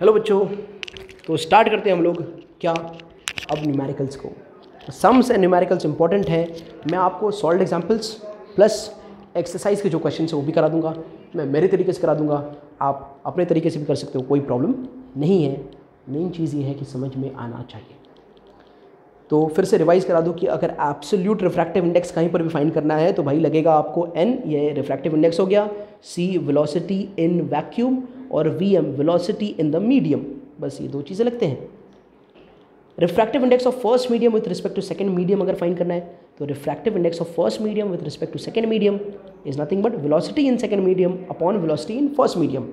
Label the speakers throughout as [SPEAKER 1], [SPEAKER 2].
[SPEAKER 1] Hello बच्चों, तो start करते हैं हम लोग क्या अब न्यूमेरिकल्स को। सम्स एंड न्यूमेरिकल्स इंपॉर्टेंट है। मैं आपको सॉल्व्ड एग्जांपल्स प्लस एक्सरसाइज के जो क्वेश्चन है वो भी करा दूंगा। मैं मेरे तरीके से करा दूंगा, आप अपने तरीके से भी कर सकते हो, कोई प्रॉब्लम नहीं है। मेन चीज़ ये है कि समझ में आना चाहिए। तो फिर से रिवाइज करा दूँ कि अगर एब्सोल्यूट रिफ्रैक्टिव इंडेक्स कहीं पर भी फाइंड करना है तो भाई लगेगा आपको n, ये रिफ्रैक्टिव इंडेक्स हो गया, c वेलोसिटी इन वैक्यूम और vm velocity in the medium. बस ये दो चीज़ें लगते हैं। Refractive index of first medium with respect to second medium अगर फाइंड करना है तो refractive index of first medium with respect to second medium is nothing but velocity in second medium upon velocity in first medium.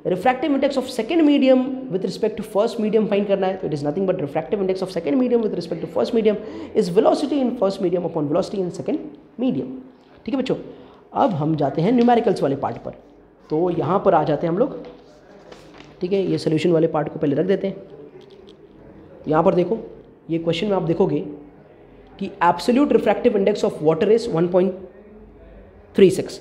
[SPEAKER 1] Refractive index of second medium with respect to first medium find करना है तो it is nothing but refractive index of second medium with respect to first medium is velocity in first medium upon velocity in second medium. ठीक है बच्चों, अब हम जाते हैं न्यूमेरिकल्स वाले पार्ट पर। तो यहाँ पर आ जाते हैं हम लोग। ठीक है, ये सोल्यूशन वाले पार्ट को पहले रख देते हैं। यहाँ पर देखो, ये क्वेश्चन में आप देखोगे कि absolute refractive index of water is 1.36।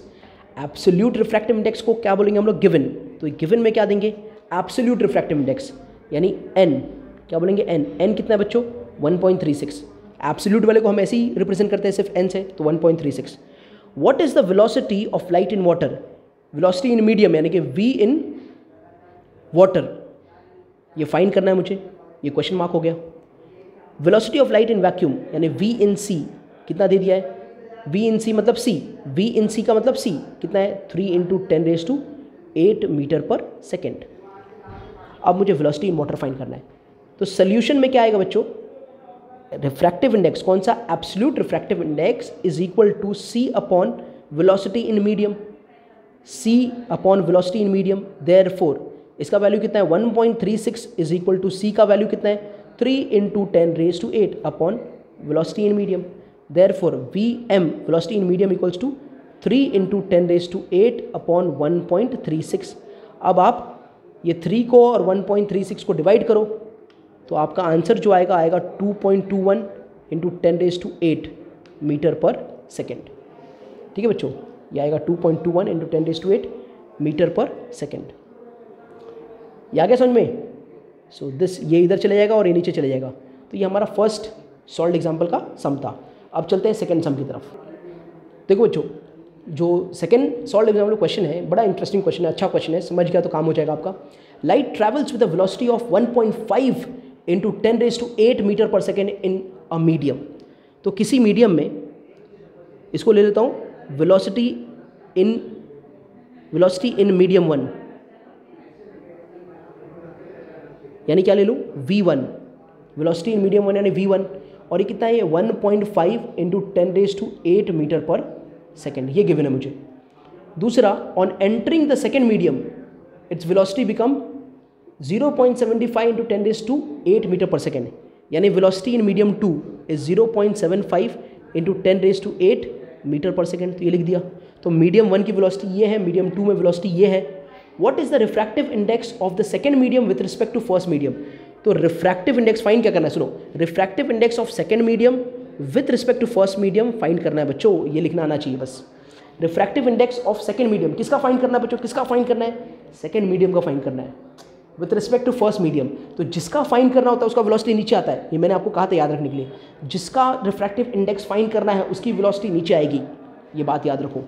[SPEAKER 1] Absolute refractive index को क्या बोलेंगे हम लोग? गिवन। तो गिवन में क्या देंगे? एब्सोल्यूट रिफ्रैक्टिव इंडेक्स यानी n। क्या बोलेंगे? n कितना है बच्चों? 1.36। एब्सोल्यूट वाले को हम ऐसे ही रिप्रेजेंट करते हैं सिर्फ n से, तो 1.36। What is the velocity of light in water? Velocity in medium यानी कि v इन वाटर, ये फाइंड करना है मुझे, ये क्वेश्चन मार्क हो गया। Velocity of light in vacuum यानी v इन c कितना दे दिया है? v इन c मतलब c, v इन c का मतलब c कितना है? 3 × 10⁸ मीटर पर सेकेंड। अब मुझे वेलोसिटी इन वाटर फाइंड करना है। तो सोल्यूशन में क्या आएगा बच्चों? रिफ्रैक्टिव इंडेक्स कौन सा? Absolute refractive index is equal to c upon velocity in medium, c upon velocity in medium. Therefore इसका वैल्यू कितना है? 1.36 इज इक्वल टू c का वैल्यू कितना है? 3 × 10⁸ upon velocity in medium. Therefore, Vm velocity in medium equals to 3 × 10⁸ upon 1.36। अब आप ये 3 को और 1.36 को डिवाइड करो तो आपका आंसर जो आएगा 2.21 × 10⁸ मीटर पर सेकेंड। ठीक है बच्चों, ये आएगा 2.21 × 10⁸ मीटर पर सेकेंड। ये आ गया समझ में? सो दिस, ये इधर चले जाएगा और ये नीचे चले जाएगा। तो ये हमारा फर्स्ट सॉल्व्ड एग्जाम्पल का सम था। अब चलते हैं सेकंड सम की तरफ। देखो बच्चों, जो सेकंड सॉल्व्ड एग्जाम्पल क्वेश्चन है बड़ा इंटरेस्टिंग क्वेश्चन है, अच्छा क्वेश्चन है, समझ गया तो काम हो जाएगा आपका। Light travels with a velocity of 1.5 × 10⁸ metre per second in a medium. तो किसी मीडियम में, इसको ले लेता हूँ वेलोसिटी इन मीडियम 1 यानी क्या ले लूँ? v1। वेलोसिटी इन मीडियम 1 यानी v1, और ये कितना है? 1.5 × 10⁸ मीटर पर सेकेंड, ये गिवन है मुझे। दूसरा, on entering the second medium its velocity become 0.75 × 10⁸ metre per second, यानी velocity in medium 2 is 0.75 × 10⁸ metre per second. तो ये लिख दिया। तो मीडियम 1 की वेलोसिटी ये है, मीडियम 2 में वेलोसिटी ये है। What is the refractive index of the second medium with respect to first medium? तो रिफ्रैक्टिव इंडेक्स फाइंड क्या करना है? सुनो, refractive index of second medium with respect to first medium find करना है बच्चों, ये लिखना आना चाहिए बस। Refractive index of second medium किसका फाइंड करना है बच्चों? किसका फाइंड करना है? सेकंड मीडियम का फाइंड करना है with respect to first medium. तो जिसका फाइंड करना होता है उसका वेलोसिटी नीचे आता है, ये मैंने आपको कहा था याद रखने के लिए। जिसका रिफ्रैक्टिव इंडेक्स फाइंड करना है उसकी वेलोसिटी नीचे आएगी, ये बात याद रखो।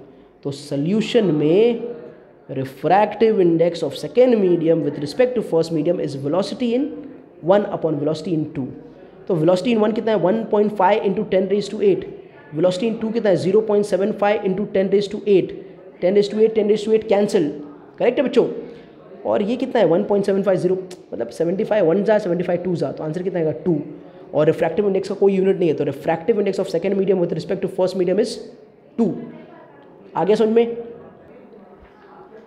[SPEAKER 1] तो सोल्यूशन में refractive index of second medium with respect to first medium is velocity in 1 upon velocity in 2। तो वेलोसिटी इन 1 कितना है? 1.5 × 10⁸। वेलोसिटी इन 2 कितना है? 0.75 × 10⁸। 10⁸ कैंसिल, करेक्ट है बच्चों? और ये कितना है? 1.750, मतलब 75 1 जा 75 2 जा, तो आंसर कितना आएगा? 2। और रिफ्रैक्टिव इंडेक्स का कोई यूनिट नहीं है, तो refractive index of second medium with respect to first medium is 2। आ गया समझ में?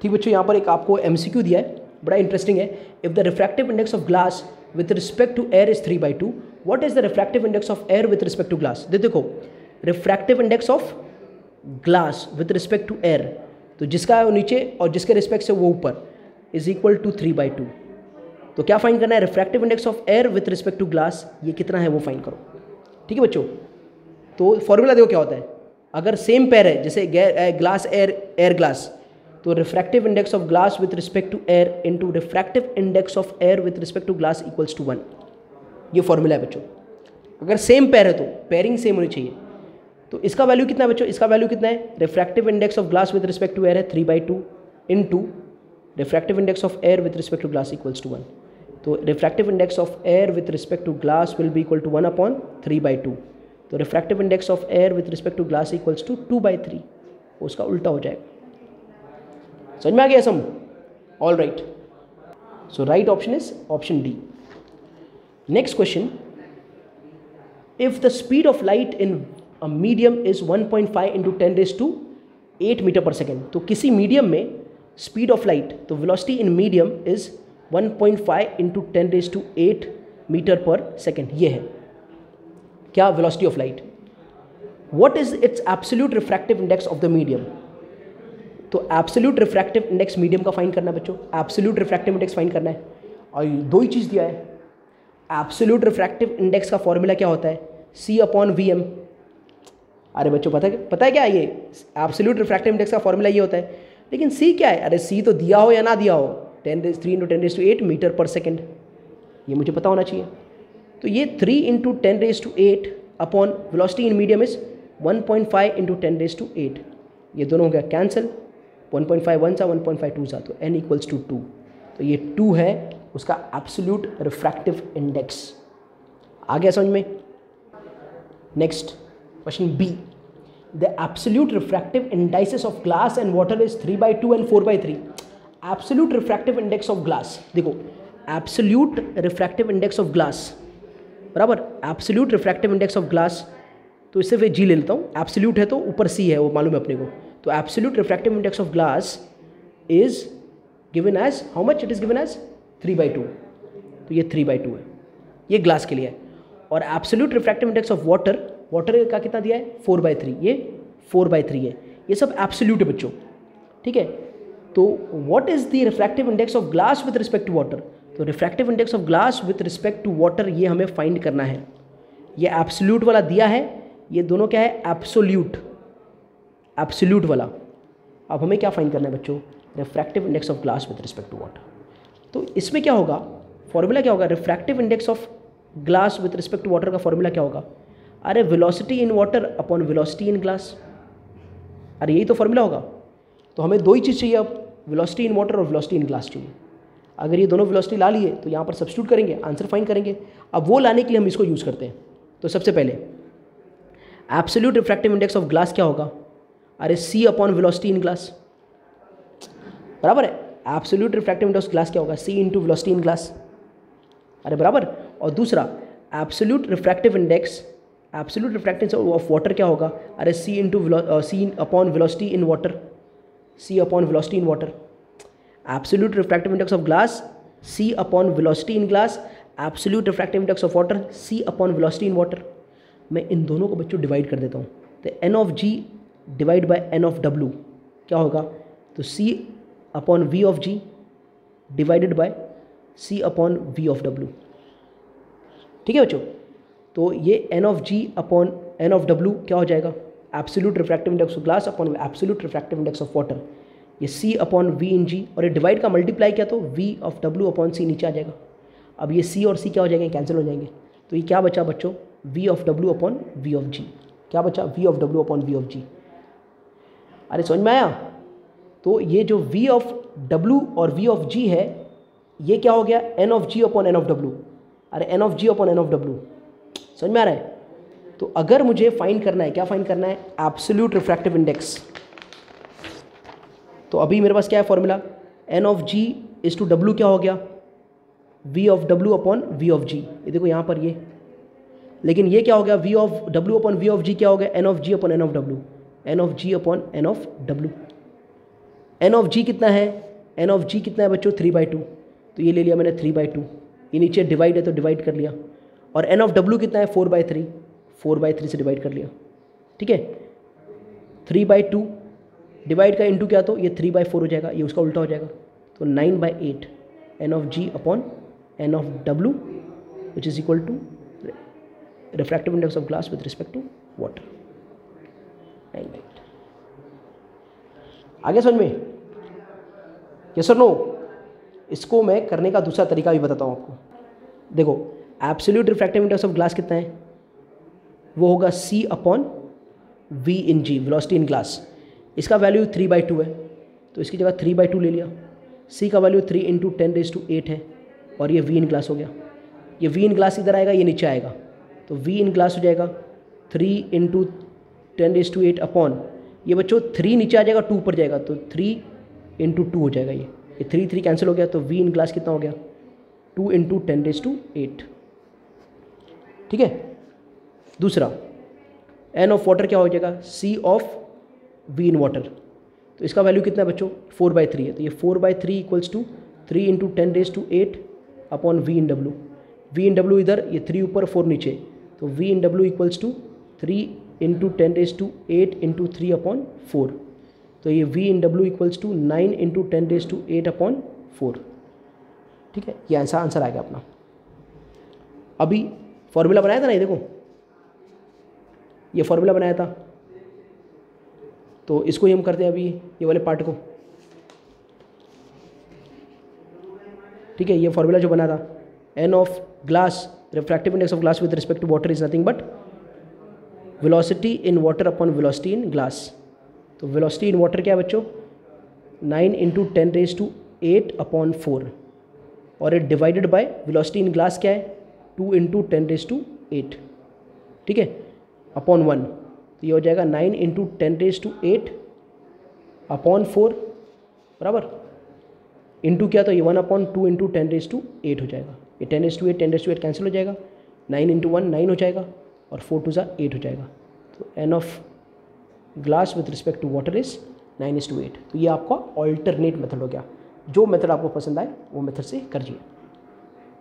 [SPEAKER 1] ठीक बच्चों, यहाँ पर एक आपको MCQ दिया है, बड़ा इंटरेस्टिंग है। If the refractive index of glass with respect to air is 3/2, what is the refractive index of air with respect to glass? देखो, refractive index of glass with respect to air, तो जिसका है वो नीचे और जिसके respect से वो ऊपर, is equal to 3/2। तो क्या फाइंड करना है? Refractive index of air with respect to glass, ये कितना है वो फाइंड करो। ठीक है बच्चों, तो फॉर्मूला देखो क्या होता है। अगर सेम पेयर है, जैसे ग्लास एयर ग्लास, तो refractive index of glass with respect to air into refractive index of air with respect to glass equals to 1। ये फॉर्मूला है बच्चों। अगर सेम पेयर है तो पेयरिंग सेम होनी चाहिए। तो इसका वैल्यू कितना है बच्चों, इसका वैल्यू कितना है, refractive index of glass with respect to air है 3/2 into refractive index of air with respect to glass equals to 1। तो refractive index of air with respect to glass will be equal to 1/3/2। तो refractive index of air with respect to glass equals to 2/3, उसका उल्टा हो जाएगा। समझ में आ गया सम? All right, so right option is option D. Next question, if the speed of light in a medium is 1.5 into 10⁸ metre per second, तो किसी मीडियम में स्पीड ऑफ लाइट, तो velocity in medium is 1.5 into 10⁸ metre per second. ये है क्या, velocity of light. What is its absolute refractive index of the medium. तो absolute refractive index medium का find करना है बच्चों, एब्सोल्यूट रिफ्रैक्टिव इंडेक्स फाइंड करना है। और दो ही चीज़ दिया है, एब्सोल्यूट रिफ्रैक्टिव इंडेक्स का फॉर्मूला क्या होता है, C/VM। अरे बच्चों पता है क्या, ये एब्सोल्यूट रिफ्रैक्टिव इंडेक्स का फॉर्मूला ये होता है, लेकिन C क्या है, अरे C तो दिया हो या ना दिया हो, 3 इंटू 10⁸ मीटर पर सेकेंड, ये मुझे पता होना चाहिए। तो ये 3 into 10⁸ upon velocity in medium is 1.5 into 10⁸, ये दोनों हो गया कैंसिल, 1.5 1 सा 1.5 2 सा, तो n इक्वल्स टू 2। तो ये 2 है उसका एब्सोल्यूट रिफ्रैक्टिव इंडेक्स। आ गया समझ में? Next question B, the absolute refractive indices of glass and water is 3/2 and 4/3। Absolute refractive index of glass, देखो absolute refractive index of glass बराबर absolute refractive index of glass, तो इससे फिर जी ले लेता हूँ, एब्सोल्यूट है तो ऊपर सी है वो मालूम है अपने को। तो absolute refractive index of glass is given as how much, it is given as 3/2, तो ये 3/2 है, ये ग्लास के लिए है। और absolute refractive index of water, water का कितना दिया है 4/3, ये 4/3 है। ये सब एब्सोल्यूट है बच्चों, ठीक है। तो what is the refractive index of glass with respect to water, तो refractive index of glass with respect to water ये हमें फाइंड करना है। ये एब्सोल्यूट वाला दिया है, ये दोनों क्या है एब्सोल्यूट, एब्सोल्यूट वाला। अब हमें क्या फाइंड करना है बच्चों, refractive index of glass with respect to water. तो इसमें क्या होगा, फॉर्मूला क्या होगा, refractive index of glass with respect to water का फॉर्मूला क्या होगा, अरे velocity in water upon velocity in glass, अरे यही तो फॉर्मूला होगा। तो हमें दो ही चीज़ चाहिए अब, वेलोसिटी इन वाटर और वेलोसिटी इन ग्लास चाहिए। अगर ये दोनों वेलोसिटी ला लिए तो यहाँ पर सब्स्टिट्यूट करेंगे, आंसर फाइंड करेंगे। अब वो लाने के लिए हम इसको यूज़ करते हैं। तो सबसे पहले absolute refractive index of glass क्या होगा, अरे C upon velocity in glass, बराबर है। एब्सोल्यूट रिफ्रैक्टिव इंडेक्स ग्लास क्या होगा, C into velocity in glass, अरे बराबर। और दूसरा absolute refractive index of water क्या होगा, अरे C upon velocity in water, C upon velocity in water. Absolute refractive index of glass C upon velocity in glass, absolute refractive index of water C upon velocity in water. मैं इन दोनों को बच्चों divide कर देता हूँ, तो n of G divide by n of W क्या होगा, तो C upon V of G divided by C upon V of W, ठीक है बच्चों। तो ये n of G upon n of W क्या हो जाएगा, absolute refractive index of glass upon absolute refractive index of water, ये C अपॉन V इन G, और ये डिवाइड का मल्टीप्लाई किया तो V of W upon C नीचे आ जाएगा। अब ये C और C क्या हो जाएंगे, कैंसिल हो जाएंगे। तो ये क्या बचा बच्चों, V of W upon V of G, क्या बचा, V of W upon V of G। अरे समझ में आया? तो ये जो V ऑफ W और V ऑफ G है, ये क्या हो गया, N of G upon N of W, अरे N of G upon N of W, समझ में आ रहा है? तो अगर मुझे फाइंड करना है, क्या फाइंड करना है, एब्सोल्यूट रिफ्रैक्टिव इंडेक्स, तो अभी मेरे पास क्या है formula, N of G is to W क्या हो गया, V of W upon V of G, ये देखो यहाँ पर ये, लेकिन ये क्या हो गया, V of W upon V of G क्या हो गया, N of G upon N of W, N of G upon N of W। N of G कितना है, N ऑफ G कितना है बच्चों, 3/2, तो ये ले लिया मैंने 3/2, ये नीचे डिवाइड है तो डिवाइड कर लिया। और N ऑफ W कितना है, 4/3, 4/3 से डिवाइड कर लिया, ठीक है। 3/2 डिवाइड का इंटू क्या, तो ये 3/4 हो जाएगा, ये उसका उल्टा हो जाएगा, तो 9/8 N of G upon N of W which is equal to refractive index of glass with respect to water, 9/8। आगे समझ में? यस और नो? इसको मैं करने का दूसरा तरीका भी बताता हूँ आपको। देखो absolute refractive index of glass कितना है, वो होगा C upon V in G, velocity in glass. इसका वैल्यू 3/2 है, तो इसकी जगह 3/2 ले लिया। C का वैल्यू 3 × 10⁸ है, और ये V इन ग्लास हो गया। ये V इन ग्लास इधर आएगा, ये नीचे आएगा, तो V इन ग्लास हो जाएगा 3 × 10⁸ अपॉन, ये बच्चों 3 नीचे आ जाएगा, 2 ऊपर जाएगा, तो 3 × 2 हो जाएगा। ये 3 कैंसिल हो गया, तो V इन ग्लास कितना हो गया 2 × 10⁸। ठीक है। दूसरा N ऑफ वाटर क्या हो जाएगा, C of V in water. तो इसका वैल्यू कितना है बच्चों 4/3 है, तो ये 4/3 = 3 × 10⁸ अपॉन V इन W। V इन W इधर, ये 3 ऊपर 4 नीचे, तो V इन W = 3 × 10⁸ × 3 अपॉन 4। तो ये V इन W = 9 × 10⁸ अपॉन 4। ठीक है, ये आंसर आ गया अपना। अभी फॉर्मूला बनाया था ना, ये देखो ये फॉर्मूला बनाया था, तो इसको ही हम करते हैं अभी ये वाले पार्ट को। ठीक है, ये फॉर्मूला जो बना था, N of glass, refractive index of glass with respect to water is nothing but velocity in water upon velocity in glass. तो वेलोसिटी इन वाटर क्या है बच्चों 9 × 10⁸ अपॉन 4, और ये divided by velocity in glass क्या है 2 × 10⁸। ठीक है, अपॉन 1, तो ये हो जाएगा 9 × 10⁸ अपॉन 4 बराबर, इंटू क्या, तो ये 1/2 × 10⁸ हो जाएगा। ये 10⁸ कैंसिल हो जाएगा, 9 × 1 9 हो जाएगा, और 4 × 2 = 8 हो जाएगा। तो N of glass with respect to water is 9:8। तो ये आपका ऑल्टरनेट मेथड हो गया। जो मेथड आपको पसंद आए वो मेथड से करिए।